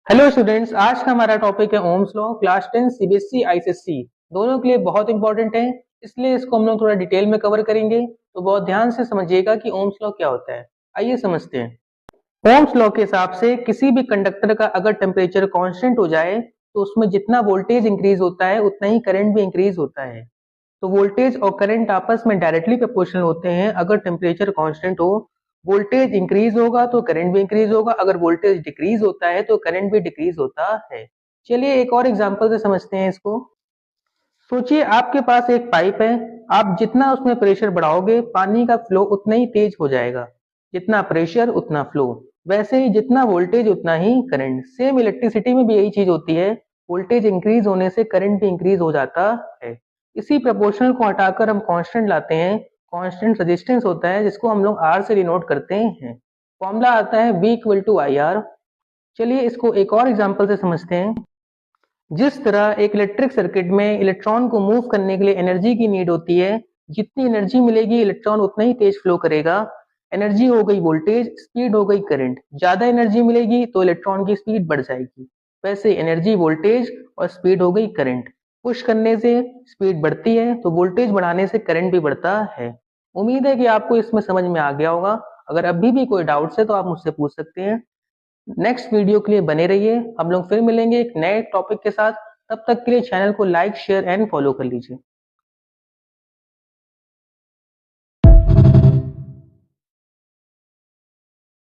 Hello students, आज का हमारा टॉपिक है Ohm's law. Class 10 CBSE ICSE दोनों के लिए बहुत इंपॉर्टेंट है, इसलिए इसको हम लोग थोड़ा डिटेल में कवर करेंगे। तो बहुत ध्यान से समझिएगा कि ओम्स लॉ क्या होता है। आइए समझते हैं। ओम्स लॉ के हिसाब से किसी भी कंडक्टर का अगर टेम्परेचर कांस्टेंट हो जाए तो उसमें जितना वोल्टेज इंक्रीज होता है उतना ही करंट भी इंक्रीज होता है। तो वोल्टेज और करंट आपस में डायरेक्टली प्रोपोर्शनल होते हैं। अगर टेम्परेचर कांस्टेंट हो, वोल्टेज इंक्रीज होगा तो करंट भी इंक्रीज होगा, अगर वोल्टेज डिक्रीज होता है तो करंट भी डिक्रीज होता है। चलिए एक और एग्जांपल से समझते हैं इसको। सोचिए आपके पास एक पाइप है, आप जितना उसमें प्रेशर बढ़ाओगे पानी का फ्लो उतना ही तेज हो जाएगा। जितना प्रेशर उतना फ्लो। वैसे ही जितना वोल्टेज उतना ही करंट। सेम इलेक्ट्रिसिटी में भी यही चीज होती है। वोल्टेज इंक्रीज होने से करंट भी इंक्रीज हो जाता है। इसी प्रोपोर्शनल को हटाकर हम कांस्टेंट लाते हैं। कांस्टेंट रेजिस्टेंस होता है जिसको हम लोग आर से डिनोट करते हैं। फॉर्मूला आता है V equal to I R. चलिए इसको एक और एग्जांपल से समझते हैं। जिस तरह एक इलेक्ट्रिक सर्किट में इलेक्ट्रॉन को मूव करने के लिए एनर्जी की नीड होती है, जितनी एनर्जी मिलेगी इलेक्ट्रॉन उतना ही तेज फ्लो करेगा। एनर्जी हो गई वोल्टेज, स्पीड हो गई करंट। ज्यादा एनर्जी मिलेगी तो इलेक्ट्रॉन की स्पीड बढ़ जाएगी। वैसे एनर्जी वोल्टेज और स्पीड हो गई करंट। पुश करने से स्पीड बढ़ती है तो वोल्टेज बढ़ाने से करंट भी बढ़ता है। उम्मीद है कि आपको इसमें समझ में आ गया होगा। अगर अभी भी कोई डाउट्स है तो आप मुझसे पूछ सकते हैं। नेक्स्ट वीडियो के लिए बने रहिए, हम लोग फिर मिलेंगे एक नए टॉपिक के साथ। तब तक के लिए चैनल को लाइक शेयर एंड फॉलो कर लीजिए।